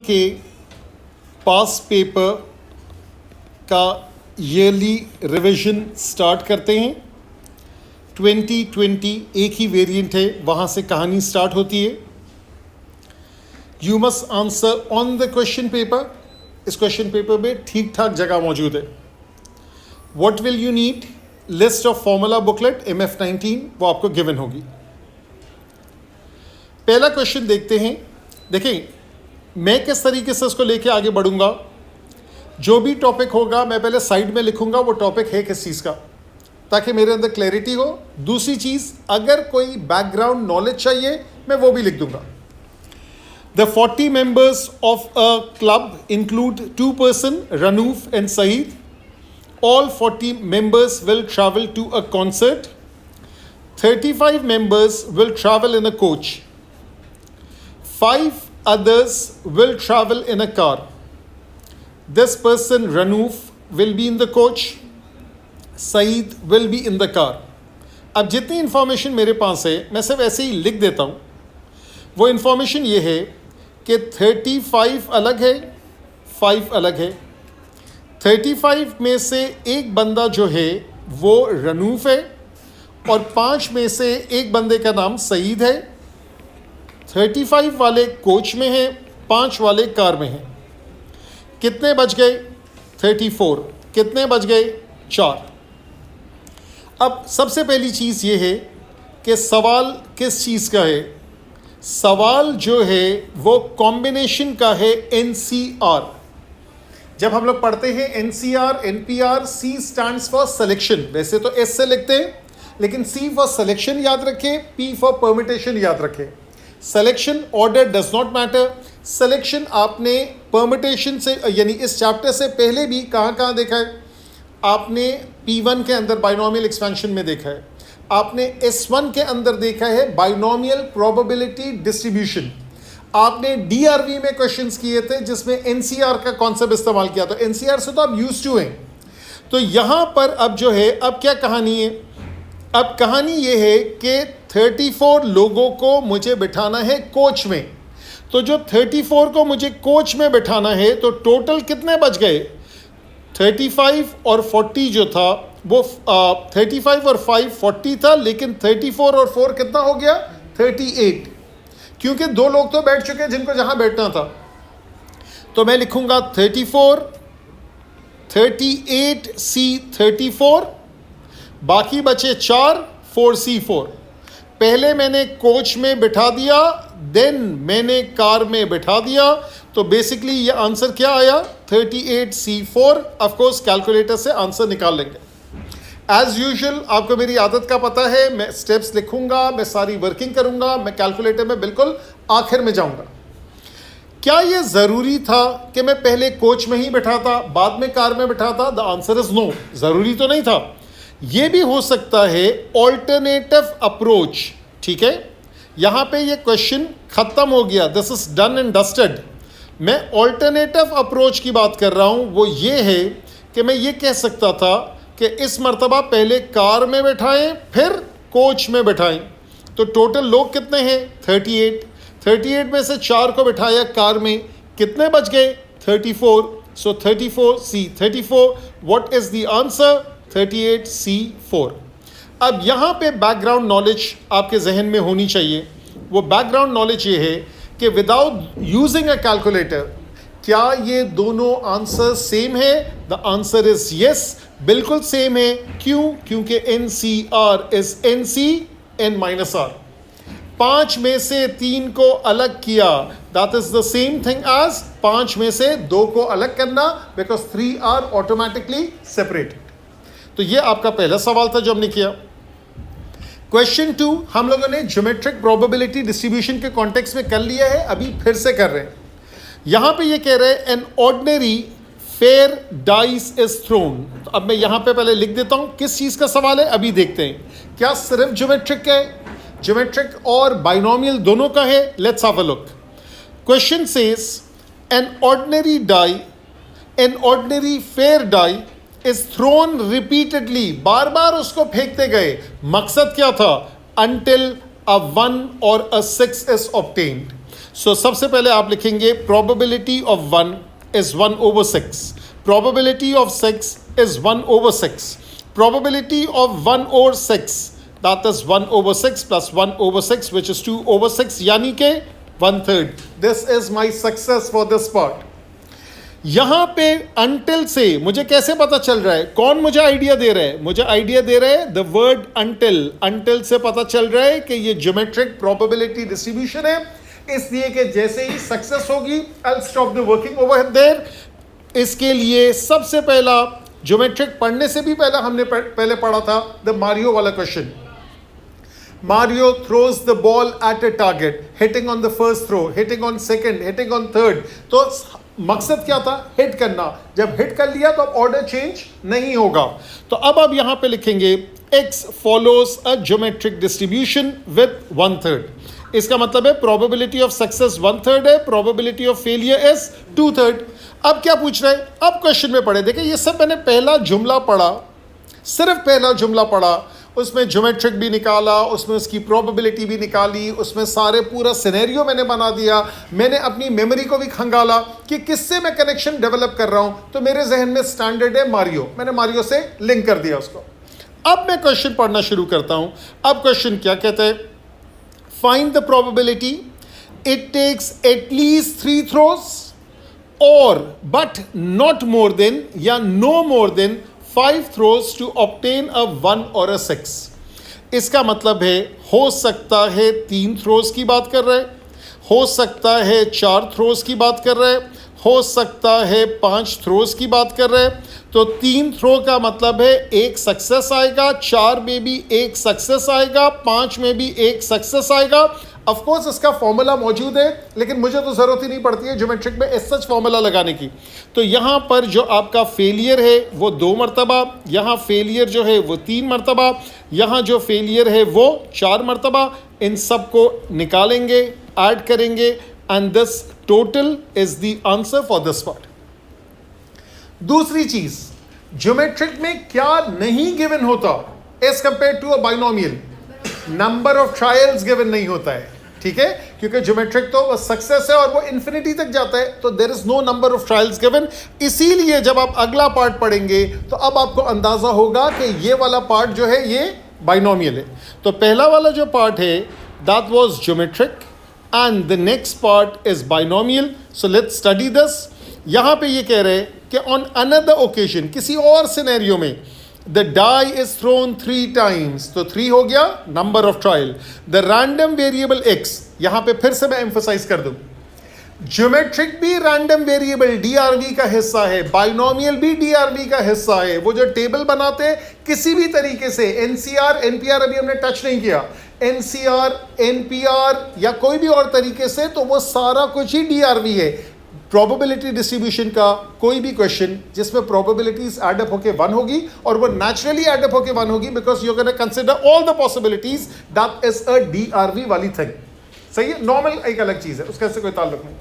के पास पेपर का yearly revision start करते हैं। 2020 एक ही वेरिएंट है, वहाँ से कहानी स्टार्ट होती है। You must answer on the question paper. इस क्वेश्चन पेपर में ठीक ठाक जगह मौजूद है। What will you need? List of formula booklet MF19 वो आपको गिवन होगी। पहला क्वेश्चन देखते हैं। देखें मैं किस तरीके से इसको लेके आगे बढ़ूंगा। जो भी टॉपिक होगा मैं पहले साइड में लिखूंगा वो टॉपिक है किस चीज़ का, ताकि मेरे अंदर क्लैरिटी हो। दूसरी चीज़, अगर कोई बैकग्राउंड नॉलेज चाहिए मैं वो भी लिख दूंगा। The 40 members of a club include 2 persons, Ranoof and Saeed. All 40 members will travel to a concert. 35 members will travel in a coach. 5 others will travel in a car. This person, Ranoof, will be in the coach. Saeed will be in the car. अब जितनी information मेरे पास है मैं सिर्फ ऐसे ही लिख देता हूँ। वो इंफॉर्मेशन ये है कि 35 अलग है, 5 अलग है। 35 में से एक बंदा जो है वो रनूफ है और 5 में से एक बंदे का नाम सईद है। 35 वाले कोच में हैं, 5 वाले कार में हैं। कितने बच गए? 34। कितने बच गए? 4। अब सबसे पहली चीज़ ये है कि सवाल किस चीज़ का है। सवाल जो है वो कॉम्बिनेशन का है NCR। जब हम लोग पढ़ते हैं NCR, NPR, C stands for selection. वैसे तो S से लिखते हैं, लेकिन C फॉर सिलेक्शन याद रखें, P फॉर परमिटेशन याद रखें। Selection order does not matter. Selection आपने परमिटेशन से, यानी इस चैप्टर से पहले भी कहाँ देखा है? आपने P1 के अंदर बाइनोमियल एक्सपेंशन में देखा है। आपने S1 के अंदर देखा है बाइनोमियल प्रोबेबिलिटी डिस्ट्रीब्यूशन। आपने DRV में क्वेश्चंस किए थे जिसमें NCR का कॉन्सेप्ट इस्तेमाल किया। तो NCR से तो आप यूज्ड टू हैं। तो यहाँ पर अब जो है, अब क्या कहानी है? अब कहानी ये है कि 34 लोगों को मुझे बिठाना है कोच में। तो जो 34 को मुझे कोच में बिठाना है तो टोटल कितने बच गए? 35 और 40 जो था वो 35 और 5 40 था, लेकिन 34 और 4 कितना हो गया? 38। क्योंकि 2 लोग तो बैठ चुके हैं जिनको जहां बैठना था। तो मैं लिखूंगा 34, 38C 34, बाकी बचे 4, 4C4। पहले मैंने कोच में बिठा दिया, देन मैंने कार में बिठा दिया। तो बेसिकली ये आंसर क्या आया? 38C4। ऑफ कोर्स कैलकुलेटर से आंसर निकाल लेंगे। एज यूजुअल आपको मेरी आदत का पता है, मैं स्टेप्स लिखूंगा, मैं सारी वर्किंग करूंगा, मैं कैलकुलेटर में बिल्कुल आखिर में जाऊंगा। क्या ये ज़रूरी था कि मैं पहले कोच में ही बैठाता बाद में कार में बैठाता? The answer is no. ज़रूरी तो नहीं था। ये भी हो सकता है ऑल्टरनेटिव अप्रोच। ठीक है, यहाँ पे ये क्वेश्चन ख़त्म हो गया। This is done and dusted. मैं ऑल्टरनेटिव अप्रोच की बात कर रहा हूँ। वो ये है कि मैं ये कह सकता था कि इस मर्तबा पहले कार में बैठाएं फिर कोच में बैठाएं। तो टोटल लोग कितने हैं? 38। 38 में से 4 को बिठाया कार में, कितने बच गए? 34। सो 34C 34। What is the answer? 38C4। अब यहाँ पे बैकग्राउंड नॉलेज आपके जहन में होनी चाहिए। वो बैकग्राउंड नॉलेज ये है कि विदाउट यूजिंग अ कैलकुलेटर क्या ये दोनों आंसर सेम है? द आंसर इज यस, बिल्कुल सेम है। क्यों? क्योंकि NCR इज NC N-R। 5 में से 3 को अलग किया, that is the same thing as 5 में से 2 को अलग करना, बिकॉज 3 आर ऑटोमेटिकली सेपरेटेड। तो ये आपका पहला सवाल था जो हमने किया। क्वेश्चन 2 हम लोगों ने ज्योमेट्रिक प्रोबेबिलिटी डिस्ट्रीब्यूशन के कॉन्टेक्स्ट में कर लिया है, अभी फिर से कर रहे हैं। यहां पे ये कह रहे हैं N ordinary fair dice is throne. तो अब मैं यहां पे पहले लिख देता हूं किस चीज का सवाल है, अभी देखते हैं। क्या सिर्फ ज्योमेट्रिक का है? ज्योमेट्रिक और बाइनोमियल दोनों का है। Let's have a look. Question says an ordinary die, an ordinary fair die is thrown repeatedly, बार बार उसको फेंकते गए। मकसद क्या था? until a 1 or a 6 is obtained. सो सबसे पहले आप लिखेंगे probability of 1 is 1/6, probability of 6 is 1/6, probability of 1/6 that is 1/6 plus 1/6 which is 2/6 यानी के 1/3. This is my success for this part. यहां पे until से मुझे कैसे पता चल रहा है, कौन मुझे आइडिया दे रहा है, मुझे आइडिया दे रहा है द वर्ड until से पता चल रहा है कि ये ज्योमेट्रिक प्रोबेबिलिटी डिस्ट्रीब्यूशन है, इसलिए कि जैसे ही सक्सेस होगी I'll stop the working over there. इसके लिए सबसे पहला ज्योमेट्रिक पढ़ने से भी पहला हमने पहले पढ़ा था द मारियो वाला question. Mario throws the ball at a target, hitting on the first throw, hitting on second, hitting on third. तो मकसद क्या था, हिट करना. जब हिट कर लिया तो अब ऑर्डर चेंज नहीं होगा. तो अब आप यहां पे लिखेंगे x follows a geometric distribution with 1/3. इसका मतलब है प्रोबेबिलिटी ऑफ सक्सेस 1/3 है, प्रोबेबिलिटी ऑफ फेलियर इज 2/3. अब क्या पूछ रहे हैं, अब क्वेश्चन में पढ़े. देखिए ये सब मैंने पहला जुमला पढ़ा, सिर्फ पहला जुमला पढ़ा, उसमें ज्योमेट्रिक भी निकाला, उसमें उसकी प्रोबेबिलिटी भी निकाली, उसमें सारे पूरा सिनेरियो मैंने बना दिया, मैंने अपनी मेमोरी को भी खंगाला कि किससे मैं कनेक्शन डेवलप कर रहा हूं. तो मेरे जहन में स्टैंडर्ड है मारियो, मैंने मारियो से लिंक कर दिया उसको. अब मैं क्वेश्चन पढ़ना शुरू करता हूं. अब क्वेश्चन क्या कहते हैं, find the probability it takes at least 3 throws और बट नॉट मोर देन या no more than 5 throws to obtain a 1 or a 6. इसका मतलब है हो सकता है 3 थ्रोज की बात कर रहे, हो सकता है 4 थ्रोज की बात कर रहे, हो सकता है 5 थ्रोज की बात कर रहे. तो 3 थ्रो का मतलब है 1 सक्सेस आएगा, 4 में भी 1 सक्सेस आएगा, 5 में भी 1 सक्सेस आएगा. ऑफ कोर्स इसका फॉर्मूला मौजूद है, लेकिन मुझे तो ज़रूरत ही नहीं पड़ती है ज्योमेट्रिक में एज सच फॉर्मूला लगाने की. तो यहाँ पर जो आपका फेलियर है वो 2 मरतबा, यहाँ फेलियर जो है वो 3 मरतबा, यहाँ जो फेलियर है वो 4 मरतबा. इन सब को निकालेंगे, ऐड करेंगे, and this total is the answer for this part. दूसरी चीज, ज्योमेट्रिक में क्या नहीं गिवन होता as compare to a binomial, number of trials given नहीं होता है. ठीक है, क्योंकि ज्योमेट्रिक तो सक्सेस है और वो इन्फिनिटी तक जाता है, तो there is no number of trials given. इसीलिए जब आप अगला पार्ट पढ़ेंगे तो अब आपको अंदाजा होगा कि ये वाला पार्ट जो है ये बाइनोमियल है. तो पहला वाला जो पार्ट है that was geometric and the next part is binomial. So let's study this. यहां पे ये कह रहे हैं कि ऑन अनदर ओकेजन, किसी और सिनेरियो में, the die is thrown 3 times, तो 3 हो गया number of trial. The random variable x, यहां पे फिर से मैं एम्फोसाइज कर दूं, ज्योमेट्रिक भी रैंडम वेरिएबल डीआरवी का हिस्सा है, बाइनोमियल भी डीआरवी का हिस्सा है. वो जो टेबल बनाते हैं किसी भी तरीके से, एनसीआर एनपीआर अभी हमने टच नहीं किया, एनसीआर एनपीआर या कोई भी और तरीके से, तो वो सारा कुछ ही डीआरवी है. प्रोबेबिलिटी डिस्ट्रीब्यूशन का कोई भी क्वेश्चन जिसमें प्रोबेबिलिटीज एड अप होके 1 होगी, और वो नेचुरली एड अप होके 1 होगी because you can consider all the possibilities, that is a DRV वाली थिंग. सही है, नॉर्मल एक अलग चीज है, उसका से कोई ताल्लुक नहीं.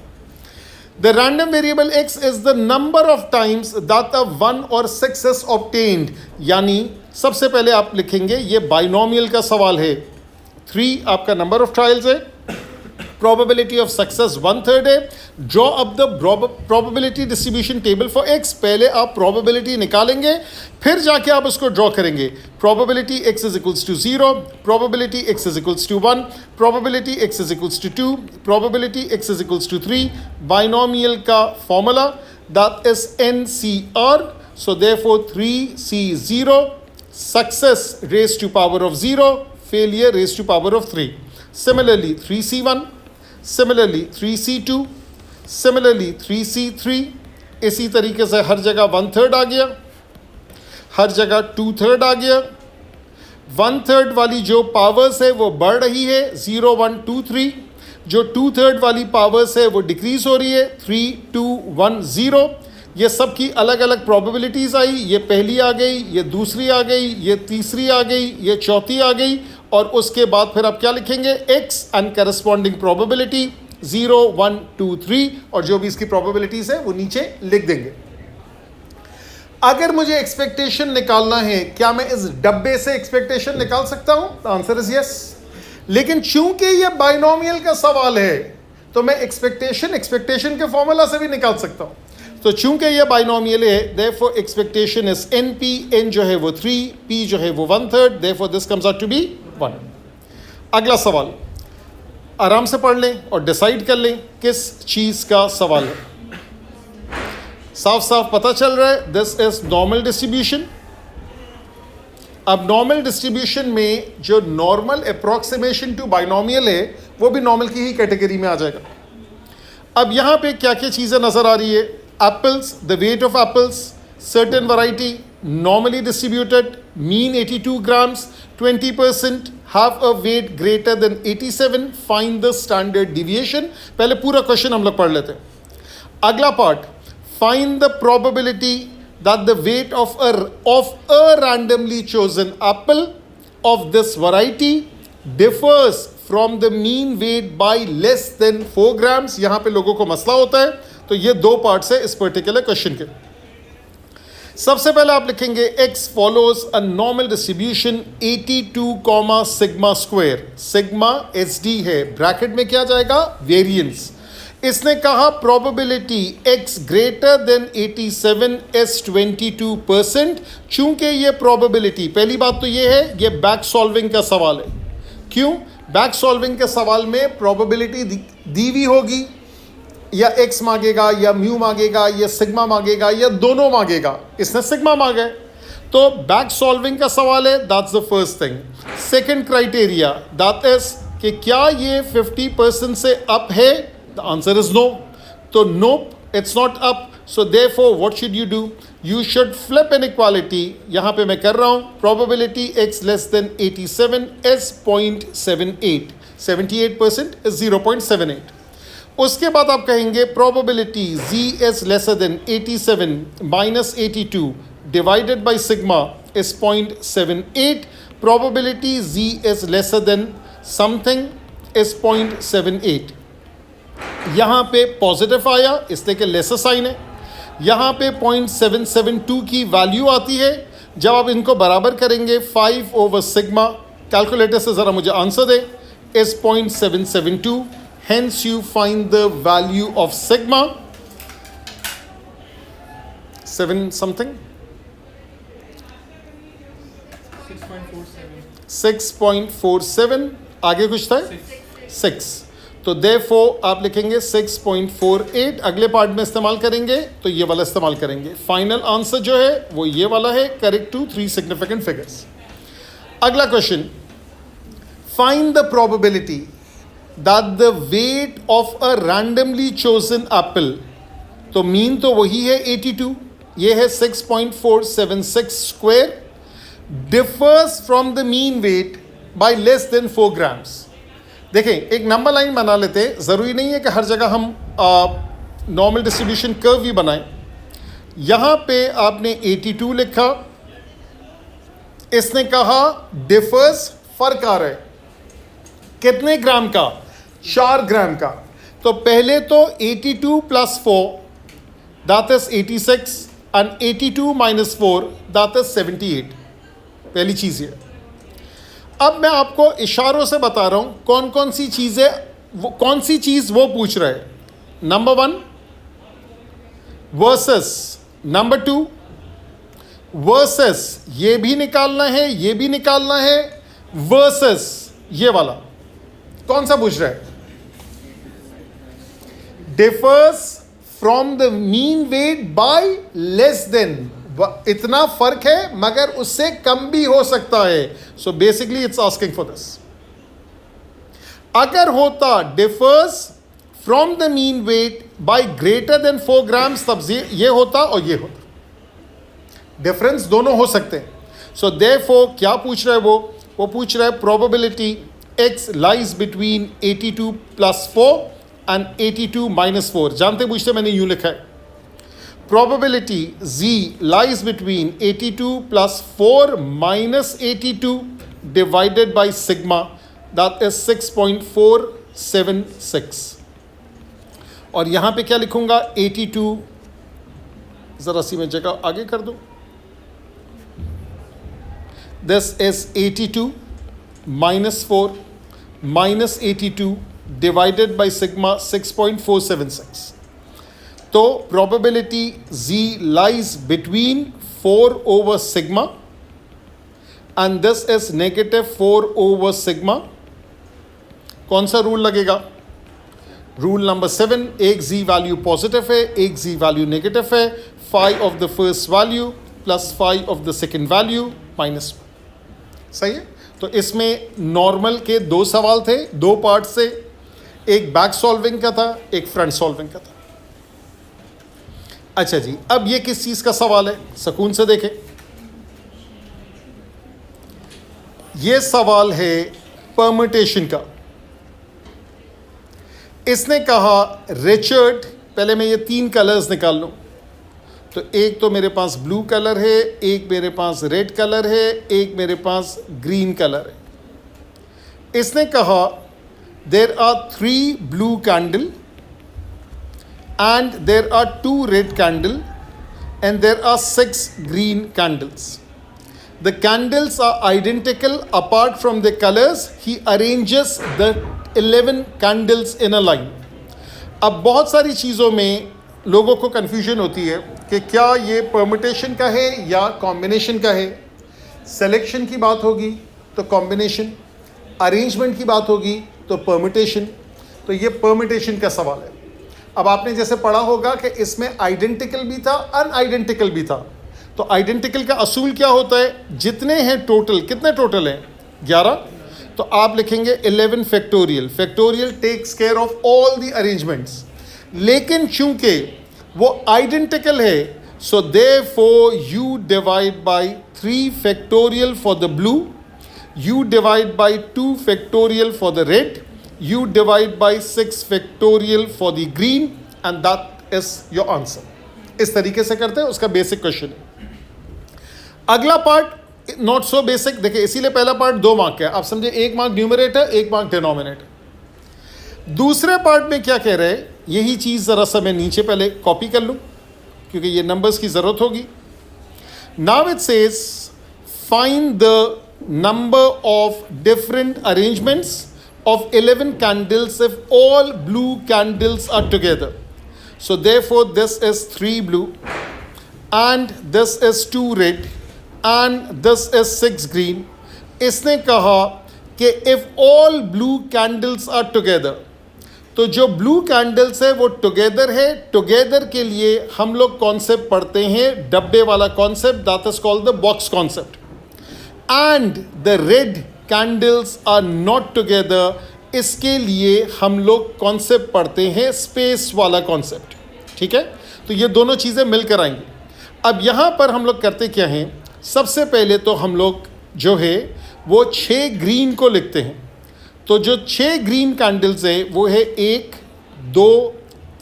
The random variable x is the number of times that अ 1 और 6 इज ऑब्टेन्ड. यानी सबसे पहले आप लिखेंगे ये बाइनोमियल का सवाल है, 3 आपका नंबर ऑफ ट्रायल्स है, प्रोबेबिलिटी ऑफ सक्सेस 1/3 है. Draw up the probability distribution table for x. पहले आप प्रोबेबिलिटी निकालेंगे, फिर जाके आप उसको ड्रॉ करेंगे. Probability x is equals to 0, probability x is equals to 1, probability x is equals to 2, probability x is equals to 3. Binomial का formula that is NCR. So therefore 3C0, success raise to power of 0, failure raise to power of 3. Similarly 3C1, similarly 3C2, similarly 3C3. इसी तरीके से हर जगह 1/3 आ गया, हर जगह 2/3 आ गया. 1/3 वाली जो पावर्स है वो बढ़ रही है, 0 1 2 3. जो 2/3 वाली पावर्स है वो डिक्रीज हो रही है, 3 2 1 0. ये सब की अलग अलग प्रोबेबिलिटीज आई, ये पहली आ गई, ये दूसरी आ गई, ये तीसरी आ गई, ये चौथी आ गई, और उसके बाद फिर आप क्या लिखेंगे, x एंड करस्पॉन्डिंग प्रोबेबिलिटी 0 1 2 3, और जो भी इसकी प्रोबेबिलिटीज है वो नीचे लिख देंगे. अगर मुझे एक्सपेक्टेशन निकालना है, क्या मैं इस डब्बे से एक्सपेक्टेशन निकाल सकता हूं? Answer is yes. लेकिन चूंकि ये बाइनोमियल का सवाल है तो मैं एक्सपेक्टेशन के फॉर्मूला से भी निकाल सकता हूं। तो चूंकि ये बाइनोमियल है, therefore expectation is NP, N जो है वो 3, P जो है वो 1/3, therefore this comes out to be 1। अगला सवाल आराम से पढ़ लें और डिसाइड कर लें किस चीज का सवाल है। साफ साफ पता चल रहा है, दिस इज नॉर्मल डिस्ट्रीब्यूशन। अब नॉर्मल डिस्ट्रीब्यूशन में जो नॉर्मल अप्रोक्सीमेशन टू बाइनोमियल है वो भी नॉर्मल की ही कैटेगरी में आ जाएगा। अब यहां पे क्या क्या चीजें नजर आ रही है? Apples, the weight of apples, certain variety, normally distributed, mean 82 grams, 20%, have a weight greater than 87, find the standard deviation। पहले पूरा क्वेश्चन हम लोग पढ़ लेते हैं। अगला part, find the probability that the weight of a randomly chosen apple of this variety differs from the mean weight by less than 4 grams। यहां पे लोगों को मसला होता है, तो ये दो पार्ट्स है इस पर्टिकुलर क्वेश्चन के। सबसे पहले आप लिखेंगे x follows a normal distribution 82, sigma square. Sigma SD है, ब्रैकेट में क्या जाएगा? वेरिएंस। इसने कहा probability x greater than 87 is 22%। चूंकि ये प्रोबेबिलिटी, पहली बात तो ये है ये बैक सॉल्विंग का सवाल है। क्यों? बैक सॉल्विंग के सवाल में प्रोबेबिलिटी दी हुई होगी, या x मांगेगा या म्यू मांगेगा या सिग्मा मांगेगा या दोनों मांगेगा। इसने सिग्मा मांगा है, तो बैक सॉल्विंग का सवाल है, that's the first thing. Second criteria that is कि क्या ये 50% से अप है? The answer is no. तो nope, it's not up. So therefore what should you do? You should flip inequality. यहां पे मैं कर रहा हूं, probability x less than 87 is 0.78, 78% is 0.78। उसके बाद आप कहेंगे probability z is lesser than 87 minus 82 divided by sigma is 0.78। probability z is lesser than something is 0.78। यहाँ पे पॉजिटिव आया इसलिए कि लेसर साइन है। यहाँ पे 0.772 की वैल्यू आती है। जब आप इनको बराबर करेंगे 5 over सिग्मा, कैलकुलेटर से ज़रा मुझे answer they, is 0.772। Hence you find the value of sigma 7 something 6.47। आगे कुछ था 6। तो therefore आप लिखेंगे 6.48। अगले पार्ट में इस्तेमाल करेंगे तो ये वाला इस्तेमाल करेंगे। फाइनल आंसर जो है वो ये वाला है, करेक्ट टू 3 सिग्निफिकेंट फिगर्स। अगला question, find the probability that the weight of a randomly chosen apple, तो मीन तो वही है 82, ये है 6.476 square, differs from the mean weight by less than 4 grams। देखें, एक नंबर लाइन बना लेते हैं। ज़रूरी नहीं है कि हर जगह हम नॉर्मल डिस्ट्रीब्यूशन कर्व भी बनाएं। यहाँ पे आपने 82 लिखा, इसने कहा डिफर्स, फर्क आ रहा है कितने ग्राम का? 4 ग्राम का। तो पहले तो 82 + 4 that is 86 and 82 - 4 that is 78। पहली चीज़ ये। अब मैं आपको इशारों से बता रहा हूं कौन कौन सी चीज़ें, वो कौन सी चीज़ वो पूछ रहा है। नंबर 1 वर्सेस, नंबर 2 वर्सेस, ये भी निकालना है, ये भी निकालना है, वर्सेस ये वाला कौन सा पूछ रहा है? Differs from the mean weight by less than, इतना फर्क है मगर उससे कम भी हो सकता है। So basically it's asking for this. अगर होता differs from the mean weight by greater than 4 grams, तब ये होता और ये होता। डिफरेंस दोनों हो सकते हैं। सो देयरफॉर क्या पूछ रहा है वो पूछ रहा है probability x lies between 82 + 4 and 82 - 4। जानते पूछते मैंने यूं लिखा है, probability z lies between 82 + 4 - 82 divided by sigma that is 6.476। और यहाँ पे क्या लिखूंगा? 82, ज़रा सी में जगह आगे कर दो। This is 82 - 4 - 82 divided by sigma 6.476. तो probability z lies between 4 over sigma and this is negative 4 over sigma. कौन सा रूल लगेगा? Rule number 7. एक z वैल्यू पॉजिटिव है, एक z वैल्यू नेगेटिव है. Phi of the first value plus phi of the second value minus 1. सही है. तो इसमें नॉर्मल के 2 सवाल थे, 2 पार्ट से. एक बैक सॉल्विंग का था, एक फ्रंट सॉल्विंग का था. अच्छा जी, अब ये किस चीज का सवाल है? सुकून से देखें. ये सवाल है परम्यूटेशन का. इसने कहा रिचर्ड, पहले मैं ये 3 कलर्स निकाल लूं. तो एक तो मेरे पास ब्लू कलर है, एक मेरे पास रेड कलर है, एक मेरे पास ग्रीन कलर है. इसने कहा there are 3 blue candle and there are 2 red candle and there are 6 green candles. The candles are identical apart from the colors. He arranges the 11 candles in a line. अब बहुत सारी चीज़ों में लोगों को confusion होती है कि क्या ये permutation का है या combination का है. Selection की बात होगी तो combination, arrangement की बात होगी तो permutation. तो ये permutation का सवाल है. अब आपने जैसे पढ़ा होगा कि इसमें आइडेंटिकल भी था, अनआइडेंटिकल भी था. तो आइडेंटिकल का असूल क्या होता है? जितने हैं टोटल, कितने टोटल हैं? 11. तो आप लिखेंगे 11 factorial. Factorial takes care of all the arrangements. लेकिन चूंकि वो आइडेंटिकल है, so therefore you divide by 3 factorial for the blue, you divide by 2 factorial for the red, you divide by 6 factorial for the green and that is your answer. इस तरीके से करते हैं. उसका बेसिक क्वेश्चन है. अगला part not so basic. देखिए, इसीलिए पहला पार्ट 2 मार्क का है. आप समझे, 1 मार्क न्यूमरेटर, 1 मार्क डिनोमिनेटर. दूसरे पार्ट में क्या कह रहे हैं? यही चीज जरा सा मैं नीचे पहले कॉपी कर लूं क्योंकि ये नंबर्स की जरूरत होगी. Now it says find the number of different arrangements of 11 candles if all blue candles are together. So therefore this is 3 blue and this is 2 red and this is 6 green. इसने कहा कि if all blue candles are together, तो जो blue candles है वो together है. together के लिए हम लोग कॉन्सेप्ट पढ़ते हैं, डब्बे वाला concept, that is called the box concept. And the red candles are not together, इसके लिए हम लोग कॉन्सेप्ट पढ़ते हैं स्पेस वाला कॉन्सेप्ट. ठीक है. तो ये दोनों चीज़ें मिलकर आएंगी. अब यहाँ पर हम लोग करते क्या हैं? सबसे पहले तो हम लोग जो है वो 6 ग्रीन को लिखते हैं. तो जो 6 ग्रीन कैंडल्स है वो है 1 2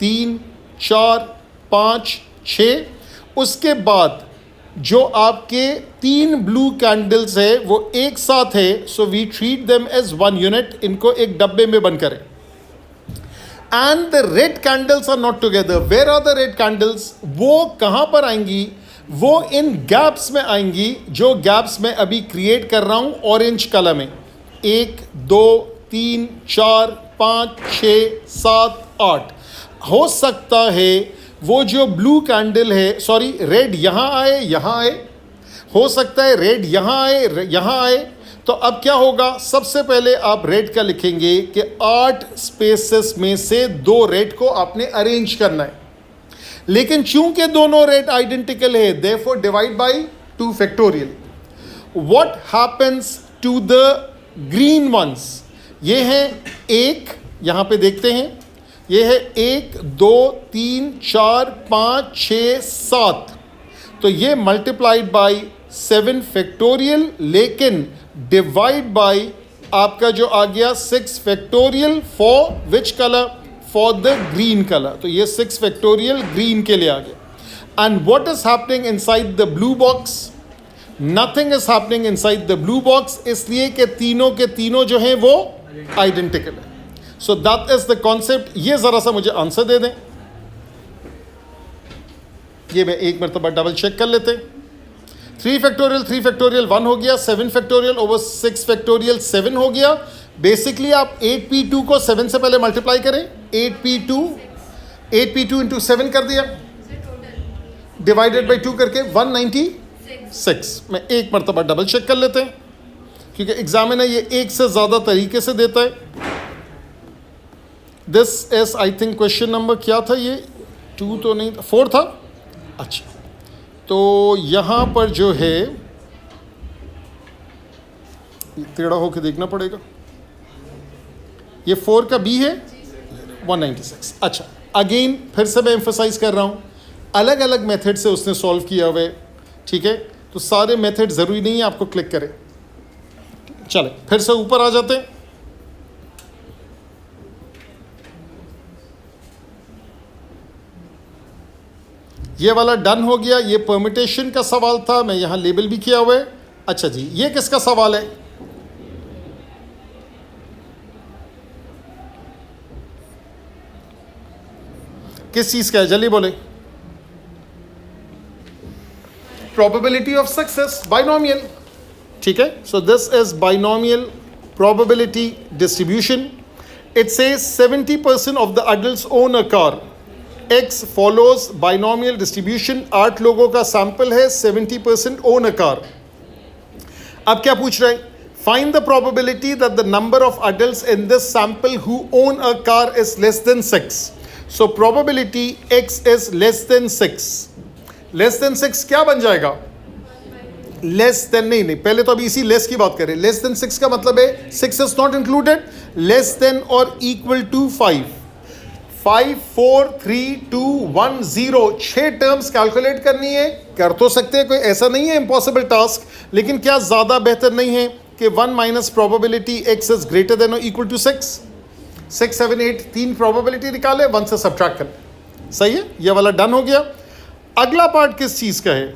3 4 5 6. उसके बाद जो आपके 3 ब्लू कैंडल्स है वो एक साथ है. So we treat them as 1 unit. इनको एक डब्बे में बंद करें. And the red candles are not together. Where are the red candles? वो कहाँ पर आएंगी? वो इन गैप्स में आएंगी, जो गैप्स मैं अभी क्रिएट कर रहा हूँ ऑरेंज कलर में. 1 2 3 4 5 6 7 8. हो सकता है वो जो ब्लू कैंडल है, सॉरी रेड यहाँ आए, यहाँ आए. हो सकता है रेड यहाँ आए, यहाँ आए. तो अब क्या होगा? सबसे पहले आप रेड का लिखेंगे कि 8 स्पेसेस में से 2 रेड को आपने अरेंज करना है. लेकिन चूंकि दोनों रेड आइडेंटिकल है, therefore divide by 2 factorial. What happens to the green ones? ये है 1, यहाँ पे देखते हैं. ये है 1 2 3 4 5 6 7. तो ये मल्टीप्लाइड बाय 7 फैक्टोरियल, लेकिन डिवाइड बाय आपका जो आ गया 6 factorial for which colour? For the green colour. तो ये 6 फैक्टोरियल ग्रीन के लिए आ गया. And what is happening inside the blue box? Nothing is happening inside the blue box, इसलिए कि तीनों के तीनों जो हैं वो आइडेंटिकल है. सो दैट इज द कॉन्सेप्ट. ये जरा सा मुझे आंसर दे दें. ये मैं एक मरतबा डबल चेक कर लेते हैं. 3 फैक्टोरियल 1 हो गया. 7 फैक्टोरियल ओवर 6 फैक्टोरियल 7 हो गया. बेसिकली आप 8p2 को 7 से पहले मल्टीप्लाई करें, 8p2 इंटू 7 कर दिया, डिवाइडेड बाई 2 करके 196। मैं एक मरतबा डबल चेक कर लेते हैं, क्योंकि एग्जामिनर ये एक से ज़्यादा तरीके से देता है। This is I think question number क्या था ये, 2 तो नहीं था, 4 था। अच्छा, तो यहाँ पर जो है टेढ़ा होकर देखना पड़ेगा, ये 4 का बी है 196। अच्छा, अगेन फिर से मैं एम्फोसाइज कर रहा हूँ, अलग अलग मेथड से उसने सॉल्व किया हुआ है, ठीक है। तो सारे मेथड ज़रूरी नहीं है आपको क्लिक करें। चले फिर से ऊपर आ जाते हैं। ये वाला डन हो गया, ये परमिटेशन का सवाल था, मैं यहाँ लेबल भी किया हुआ है। अच्छा जी, ये किसका सवाल है? किस चीज़ का है, जल्दी बोले। प्रोबेबिलिटी ऑफ सक्सेस, बाइनोमियल, ठीक है। So this is binomial probability distribution. It says 70% of the adults own a car, X follows binomial distribution। 8 लोगों का सैंपल है, 70% ओन अ कार। अब क्या पूछ रहे हैं? Find the probability that the number of adults in this sample who own a car is less than 6। So probability X is less than 6। Less than 6 क्या बन जाएगा? लेस देन नहीं, पहले तो अभी इसी लेस की बात करें। लेस देन 6 का मतलब है 6 is not included, less than और इक्वल टू 5। 5 4 3 2 1 0, 6 टर्म्स कैलकुलेट करनी है। कर तो सकते हैं, कोई ऐसा नहीं है इम्पॉसिबल टास्क, लेकिन क्या ज़्यादा बेहतर नहीं है कि 1 minus probability X is greater then और इक्वल टू 6। 6 7 8 3 प्रोबेबिलिटी निकाले, 1 से सब्ट्रैक्ट कर। सही है, ये वाला डन हो गया। अगला पार्ट किस चीज़ का है?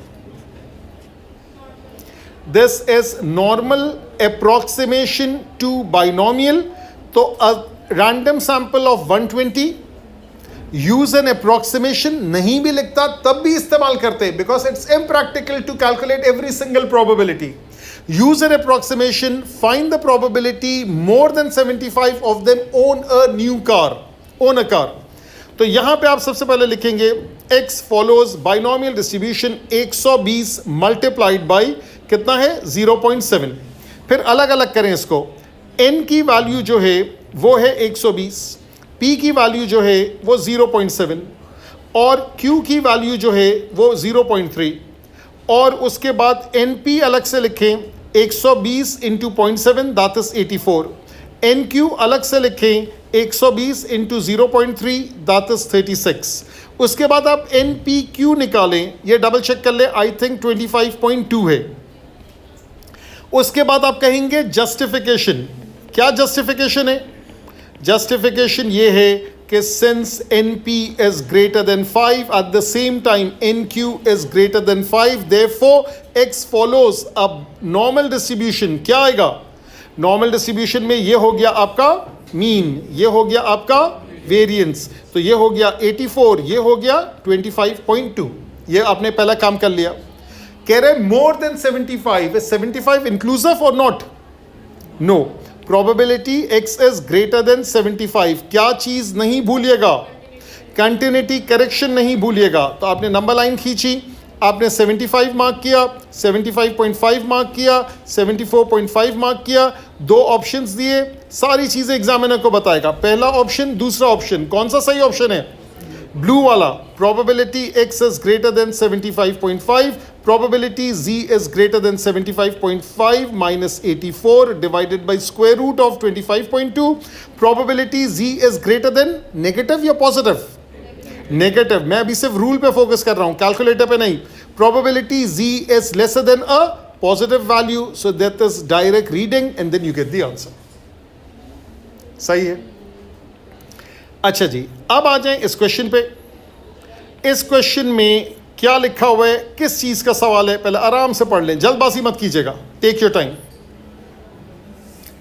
This is normal approximation to binomial. तो random sample of 120, use an approximation नहीं भी लिखता तब भी इस्तेमाल करते हैं, because it's impractical to calculate every single probability. Use an approximation, find the probability more than 75 of them own a new car, own a car. तो यहां पे आप सबसे पहले लिखेंगे X follows binomial distribution 120 multiplied by कितना है 0.7। फिर अलग अलग करें इसको। N की वैल्यू जो है वो है 120, P की वैल्यू जो है वो 0.7 और Q की वैल्यू जो है वो 0.3। और उसके बाद NP अलग से लिखें 120 इंटू 0.7 दैट इज 84। NQ अलग से लिखें 120 इंटू 0.3 दैट इज 36। उसके बाद आप NPQ निकालें, ये डबल चेक कर ले, आई थिंक 25.2 है। उसके बाद आप कहेंगे जस्टिफिकेशन। क्या जस्टिफिकेशन है? जस्टिफिकेशन ये है कि since NP is greater then 5 at the same time NQ is greater then 5, therefore X follows a normal distribution. क्या आएगा? नॉर्मल डिस्ट्रीब्यूशन में ये हो गया आपका मीन, ये हो गया आपका वेरिएंस, तो ये हो गया 84, ये हो गया 25.2। ये आपने पहला काम कर लिया। कह रहे मोर देन 75, इज 75 इंक्लूसिव और not? No. Probability X is greater than 75। क्या चीज नहीं भूलिएगा? कंटिन्यूटी करेक्शन नहीं भूलिएगा। तो आपने नंबर लाइन खींची, आपने 75 मार्क किया, 75.5 मार्क किया, 74.5 मार्क किया, 2 ऑप्शंस दिए, सारी चीज़ें एग्जामिनर को बताएगा। पहला ऑप्शन, दूसरा ऑप्शन, कौन सा सही ऑप्शन है? ब्लू वाला। Probability X is greater than 75.5, probability Z is greater than 75.5 minus 84 divided by square root of 25.2। Probability Z is greater than negative या पॉजिटिव? नेगेटिव। मैं अभी सिर्फ रूल पे फोकस कर रहा हूं, कैलकुलेटर पे नहीं। Probability Z is lesser than a positive value, so that is direct reading and then you get the answer. सही है। अच्छा जी, अब आ जाएं इस क्वेश्चन पे। इस क्वेश्चन में क्या लिखा हुआ है, किस चीज का सवाल है, पहले आराम से पढ़ लें, जल्दबाजी मत कीजिएगा, take your time.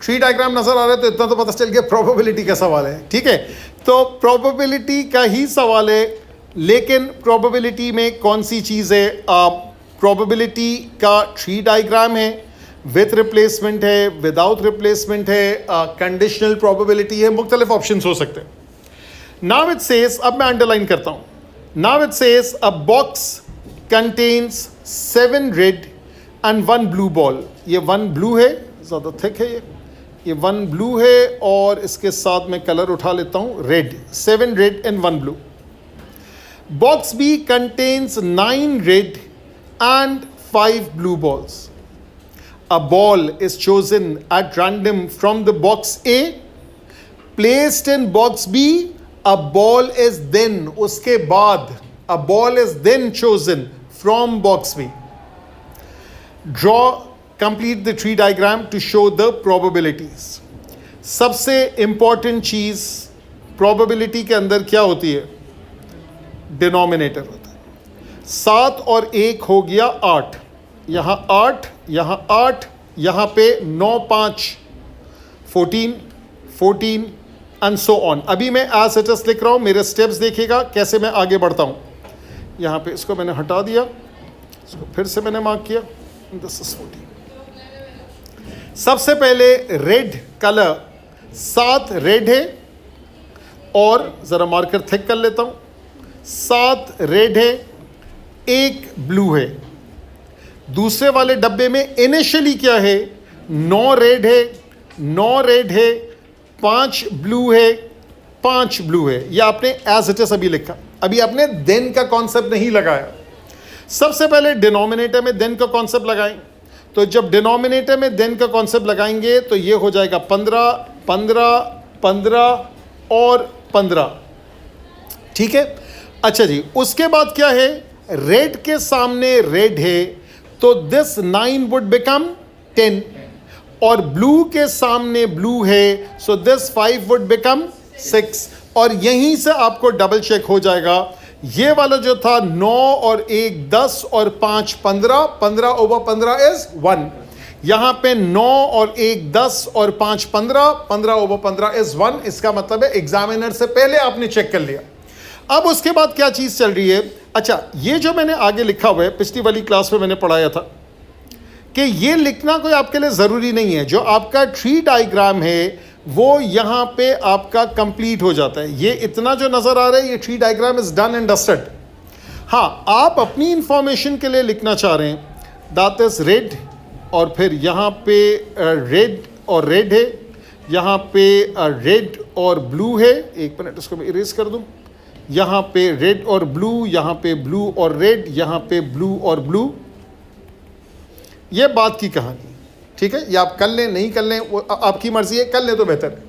Tree diagram नजर आ रहा है तो इतना तो पता चल गया प्रोबेबिलिटी का सवाल है, ठीक है। तो प्रोबेबिलिटी का ही सवाल है, लेकिन प्रोबेबिलिटी में कौन सी चीज़ है? प्रोबेबिलिटी का ट्री डायग्राम है, विथ रिप्लेसमेंट है, विदाउट रिप्लेसमेंट है, कंडीशनल प्रोबेबिलिटी है, मुख्तलिफ ऑप्शंस हो सकते हैं. नाउ इट सेज, अब मैं अंडरलाइन करता हूं. Now it says a box contains 7 red and 1 blue ball. ये 1 ब्लू है, ज़्यादा थिक है ये 1 ब्लू है, और इसके साथ मैं कलर उठा लेता हूं red. 7 red and 1 blue. Box B contains 9 red and 5 blue balls. A ball is chosen at random from the box A, placed in box B. A ball is then, उसके बाद, a ball is then chosen from box B. Draw, complete the tree diagram to show the probabilities. सबसे important चीज probability के अंदर क्या होती है? Denominator होता है. 7 और 1 हो गया 8, यहाँ 8, यहाँ 8, यहाँ पे 9 5 14 14 एंड सो ऑन. अभी मैं एज इट इज लिख रहा हूँ, मेरे स्टेप्स देखिएगा कैसे मैं आगे बढ़ता हूँ. यहाँ पे इसको मैंने हटा दिया, इसको फिर से मैंने मार्क किया. This is 14. सबसे पहले रेड कलर, 7 रेड है, और ज़रा मार्कर थिक कर लेता हूँ. 7 रेड है, 1 ब्लू है. दूसरे वाले डब्बे में इनिशियली क्या है? 9 रेड है, 9 रेड है, 5 ब्लू है, 5 ब्लू है. ये आपने एज इट इज अभी लिखा, अभी आपने देन का कॉन्सेप्ट नहीं लगाया. सबसे पहले डिनोमिनेटर में देन का कॉन्सेप्ट लगाएं. तो जब डिनोमिनेटर में देन का कॉन्सेप्ट लगाएंगे तो ये हो जाएगा 15 15 15 और 15. ठीक है. अच्छा जी, उसके बाद क्या है? रेड के सामने रेड है, तो दिस 9 वुड बिकम 10, और ब्लू के सामने ब्लू है, सो दिस 5 वुड बिकम 6. और यहीं से आपको डबल चेक हो जाएगा. ये वाला जो था 9 और 1 10 और 5 15, 15 ओवर 15 इज 1. यहाँ पे 9 और 1 10 और 5 15, 15 ओवर 15 इज 1. इसका मतलब है एग्जामिनर से पहले आपने चेक कर लिया. अब उसके बाद क्या चीज़ चल रही है? अच्छा, ये जो मैंने आगे लिखा हुआ है, पिछली वाली क्लास में मैंने पढ़ाया था कि ये लिखना कोई आपके लिए ज़रूरी नहीं है. जो आपका ट्री डायग्राम है वो यहाँ पे आपका कंप्लीट हो जाता है. ये इतना जो नज़र आ रहा है, ये tree diagram is done and dusted. हाँ, आप अपनी इंफॉर्मेशन के लिए लिखना चाह रहे हैं दैट इज़ रेड, और फिर यहाँ पे रेड और रेड है, यहाँ पे रेड और ब्लू है. एक मिनट, इसको मैं इरेज कर दूँ. यहाँ पे रेड और ब्लू, यहाँ पे ब्लू और रेड, यहाँ पे ब्लू और ब्लू. ये बात की कहानी. ठीक है, ये आप कर लें नहीं कर लें वो आपकी मर्जी है, कर लें तो बेहतर है.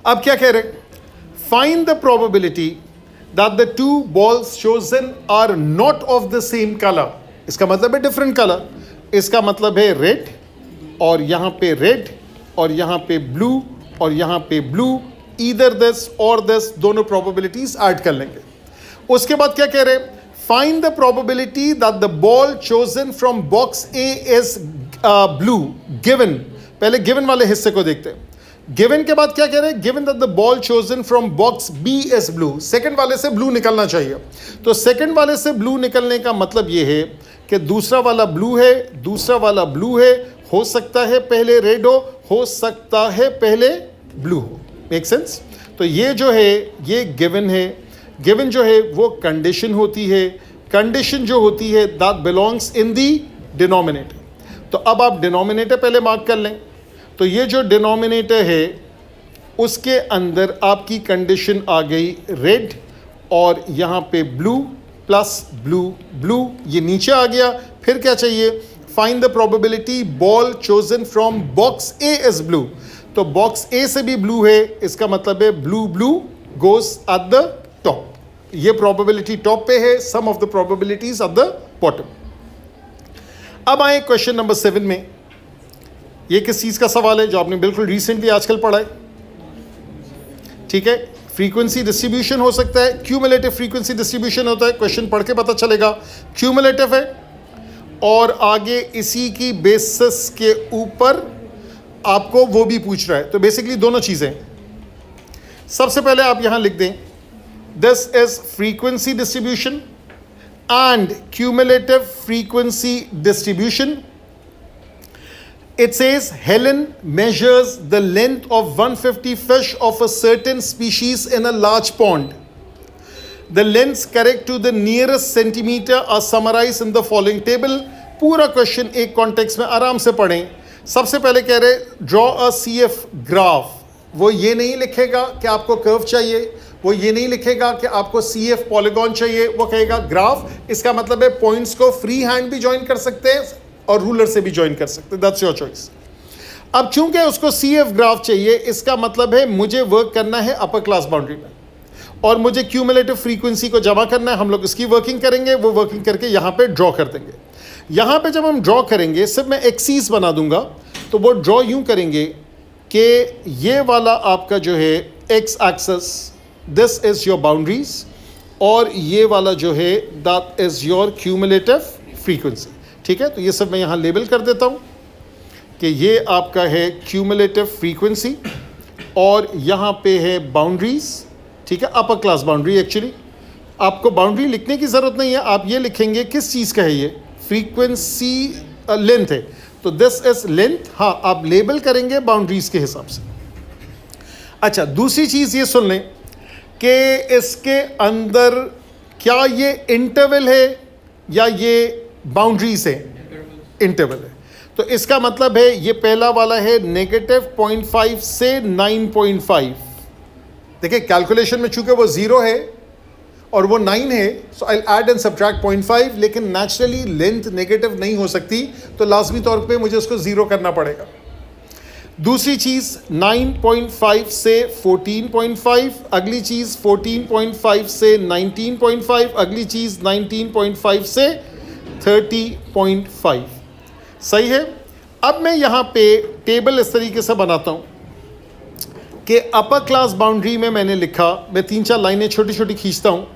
अब क्या कह रहे? Find the probability that the 2 balls chosen are not of the same colour. इसका मतलब है डिफरेंट कलर. इसका मतलब है रेड, और यहाँ पे रेड, और यहाँ पे ब्लू, और यहाँ पे ब्लू. ईदर दिस और दिस, दोनों प्रोबेबिलिटीज ऐड कर लेंगे. उसके बाद क्या कह रहे? Find the probability that the ball chosen from box A is blue given. पहले गिवन वाले हिस्से को देखते हैं. गिवन के बाद क्या कह रहे हैं? Given that the ball chosen from box B is blue. Second वाले से ब्लू निकलना चाहिए. तो सेकंड वाले से ब्लू निकलने का मतलब ये है कि दूसरा वाला ब्लू है, दूसरा वाला ब्लू है. हो सकता है पहले रेड हो सकता है पहले ब्लू हो. Make sense? तो ये जो है ये गिवन है. गिवन जो है वो कंडीशन होती है. कंडीशन जो होती है that belongs in the denominator. तो अब आप डिनोमिनेटर पहले मार्क कर लें. तो ये जो डिनोमिनेटर है उसके अंदर आपकी कंडीशन आ गई रेड, और यहाँ पे ब्लू प्लस ब्लू ब्लू, ये नीचे आ गया. फिर क्या चाहिए? Find the probability ball chosen from box A is blue. तो बॉक्स ए से भी ब्लू है, इसका मतलब है blue blue goes at the top. ये प्रोबेबिलिटी टॉप पे है, sum of the probabilities at the bottom. अब आए क्वेश्चन नंबर 7 में. ये किस चीज़ का सवाल है? जो आपने बिल्कुल रिसेंटली आजकल पढ़ा है. ठीक है, फ्रीक्वेंसी डिस्ट्रीब्यूशन हो सकता है, क्यूमुलेटिव फ्रीक्वेंसी डिस्ट्रीब्यूशन होता है. क्वेश्चन पढ़ के पता चलेगा क्यूमुलेटिव है, और आगे इसी की बेसिस के ऊपर आपको वो भी पूछ रहा है. तो बेसिकली दोनों चीज़ें. सबसे पहले आप यहां लिख दें this is frequency distribution and cumulative frequency distribution. It says Helen measures the length of 150 fish of a certain species in a large pond. The lengths correct to the nearest centimeter are summarized in the following table. पूरा question एक context में आराम से पढ़ें. सबसे पहले कह रहे ड्रॉ अ CF ग्राफ. वो ये नहीं लिखेगा कि आपको कर्व चाहिए, वो ये नहीं लिखेगा कि आपको CF पॉलीगॉन चाहिए, वो कहेगा ग्राफ. इसका मतलब है पॉइंट्स को फ्री हैंड भी ज्वाइन कर सकते हैं और रूलर से भी ज्वाइन कर सकते हैं. That's your choice. अब चूंकि उसको CF ग्राफ चाहिए, इसका मतलब है मुझे वर्क करना है अपर क्लास बाउंड्री में और मुझे क्यूमुलेटिव फ्रीक्वेंसी को जमा करना है. हम लोग इसकी वर्किंग करेंगे, वो वर्किंग करके यहाँ पे ड्रॉ कर देंगे. यहाँ पे जब हम ड्रॉ करेंगे सिर्फ मैं एक्सीस बना दूंगा, तो वो ड्रॉ यूँ करेंगे कि ये वाला आपका जो है X axes, this is your boundaries, और ये वाला जो है that is your cumulative frequency. ठीक है, तो ये सब मैं यहाँ लेबल कर देता हूँ कि ये आपका है क्यूमुलेटिव फ्रीक्वेंसी और यहाँ पे है बाउंड्रीज. ठीक है, अपर क्लास बाउंड्री. एक्चुअली आपको बाउंड्री लिखने की ज़रूरत नहीं है, आप ये लिखेंगे किस चीज़ का है ये फ्रीक्वेंसी लेंथ है, तो दिस इज लेंथ. हाँ, आप लेबल करेंगे बाउंड्रीज के हिसाब से. अच्छा, दूसरी चीज़ ये सुन लें कि इसके अंदर क्या ये इंटरवल है या ये बाउंड्रीज है. इंटरवल है, तो इसका मतलब है ये पहला वाला है -0.5 से 9.5. देखिए कैलकुलेशन में चूंकि वो 0 है और वो 9 है, सो आई ऐड एंड सब्ट्रैक्ट 0.5, लेकिन नेचुरली लेंथ नेगेटिव नहीं हो सकती, तो लाजमी तौर पे मुझे उसको 0 करना पड़ेगा. दूसरी चीज़ 9.5 से 14.5, अगली चीज़ 14.5 से 19.5, अगली चीज़ 19.5 से 30.5. सही है. अब मैं यहाँ पे टेबल इस तरीके से बनाता हूँ कि अपर क्लास बाउंड्री में मैंने लिखा, मैं 3-4 लाइनें छोटी छोटी खींचता हूँ.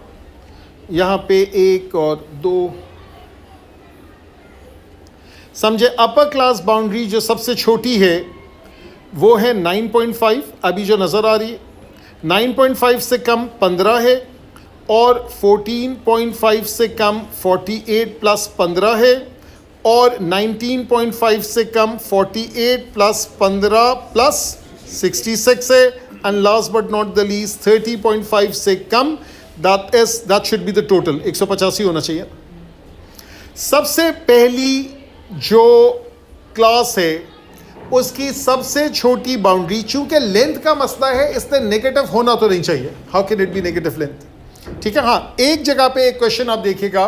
यहाँ पे 1 और 2, समझे. अपर क्लास बाउंड्री जो सबसे छोटी है वो है 9.5, अभी जो नज़र आ रही है. 9.5 से कम 15 है और 14.5 से कम 48 प्लस 15 है और 19.5 से कम 48 प्लस 15 प्लस 66 है. And last but not the least 30.5 से कम, that should be the total. 185 होना चाहिए. सबसे पहली जो क्लास है उसकी सबसे छोटी बाउंड्री, चूंकि लेंथ का मसला है इसलिए नेगेटिव होना तो नहीं चाहिए. How can it be negative length. ठीक है. हाँ, एक जगह पे एक क्वेश्चन आप देखिएगा,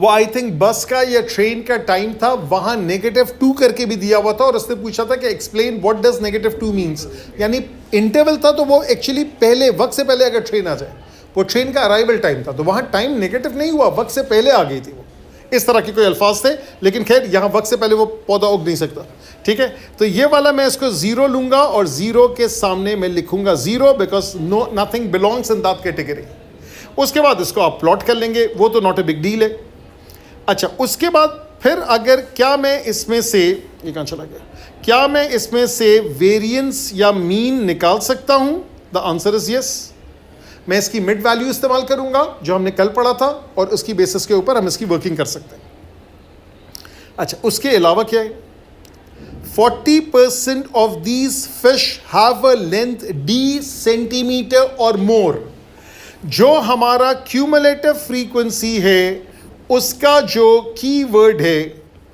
वो आई थिंक बस का या ट्रेन का टाइम था, वहाँ -2 करके भी दिया हुआ था और उसने पूछा था कि एक्सप्लेन व्हाट डज -2 मीन्स. यानी इंटरवल था, तो वो एक्चुअली पहले वक्त से पहले अगर ट्रेन आ जाए, वो ट्रेन का अराइवल टाइम था, तो वहाँ टाइम नेगेटिव नहीं हुआ, वक्त से पहले आ गई थी वो. इस तरह के कोई अल्फाज थे, लेकिन खैर यहाँ वक्त से पहले वो पौधा उग नहीं सकता. ठीक है, तो ये वाला मैं इसको 0 लूँगा और 0 के सामने मैं लिखूँगा 0 because nothing belongs in that category. उसके बाद इसको आप प्लॉट कर लेंगे, वो तो नॉट ए बिग डील है. अच्छा, उसके बाद फिर अगर क्या मैं इसमें से, ये कहाँ चला गया, क्या मैं इसमें से वेरिएंस या मीन निकाल सकता हूँ. The answer is yes. मैं इसकी मिड वैल्यू इस्तेमाल करूँगा जो हमने कल पढ़ा था और उसकी बेसिस के ऊपर हम इसकी वर्किंग कर सकते हैं. अच्छा, उसके अलावा क्या है, 40% of these fish have a length d centimeter or more. जो हमारा क्यूमुलेटिव फ्रीक्वेंसी है उसका जो की वर्ड है,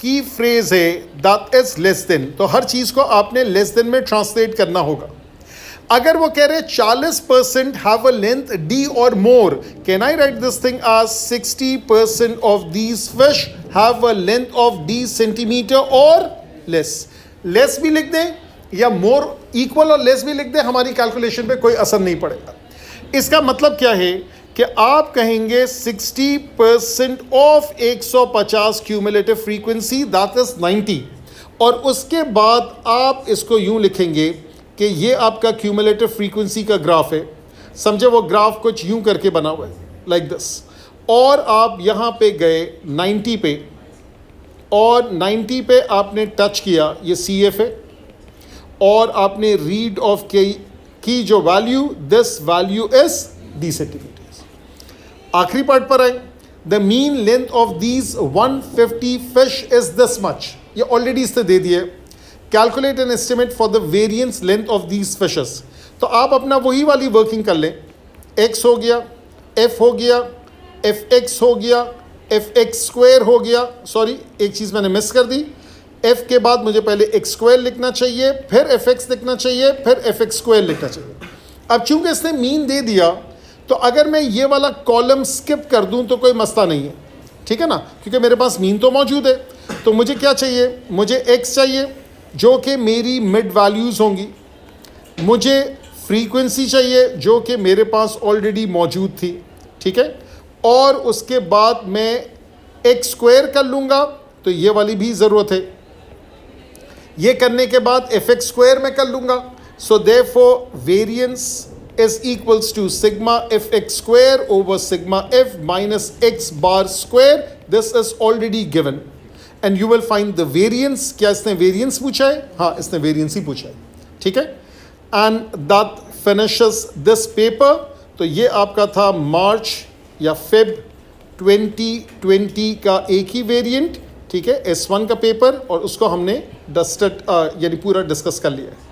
की फ्रेज है, दैट इज लेस देन. तो हर चीज़ को आपने लेस देन में ट्रांसलेट करना होगा. अगर वो कह रहे 40% हैव अ लेंथ d और more, can I write this thing as 60% of these fish have a length of d centimetre और लेस. लेस भी लिख दें या मोर, इक्वल और लेस भी लिख दें, हमारी कैलकुलेशन पे कोई असर नहीं पड़ेगा. इसका मतलब क्या है कि आप कहेंगे 60% of 150 cumulative frequency, that is 90, और उसके बाद आप इसको यूं लिखेंगे कि ये आपका क्यूमुलेटिव फ्रीक्वेंसी का ग्राफ है. समझे, वो ग्राफ कुछ यूं करके बना हुआ है लाइक दिस, और आप यहाँ पे गए 90 पे और 90 पे आपने टच किया, ये CF है, और आपने रीड ऑफ की जो value, this value is d centimetre. आखिरी पार्ट पर आए, the mean length of these 150 fish is this much. ये ऑलरेडी इसने दे दिए। Calculate an estimate for the variance length of these fishes. तो आप अपना वही वाली वर्किंग कर लें, x हो गया, f हो गया, fx हो गया, fx स्क्वायर हो गया, सॉरी एक चीज़ मैंने मिस कर दी, f के बाद मुझे पहले x स्क्वायर लिखना चाहिए, फिर fx लिखना चाहिए, फिर fx स्क्वायर लिखना चाहिए। अब चूंकि इसने मीन दे दिया तो अगर मैं ये वाला कॉलम स्किप कर दूं तो कोई मसला नहीं है, ठीक है ना, क्योंकि मेरे पास मीन तो मौजूद है। तो मुझे क्या चाहिए, मुझे x चाहिए जो कि मेरी मिड वैल्यूज़ होंगी, मुझे फ्रीक्वेंसी चाहिए जो कि मेरे पास ऑलरेडी मौजूद थी, ठीक है, और उसके बाद मैं एक्स स्क्वायर कर लूँगा, तो ये वाली भी ज़रूरत है। ये करने के बाद एफ एक्स स्क्वायर मैं कर लूँगा। So therefore variance is equals to sigma F X square over sigma F minus X bar square. This is already given and you will find the variance. क्या इसने वेरिएंस पूछा है? हाँ, इसने variance ही पूछा है, ठीक है। And that finishes this paper. तो ये आपका था मार्च या फेब 2020 का एक ही वेरिएंट, ठीक है, S1 का पेपर, और उसको हमने डस्टेड यानी पूरा डिस्कस कर लिया है।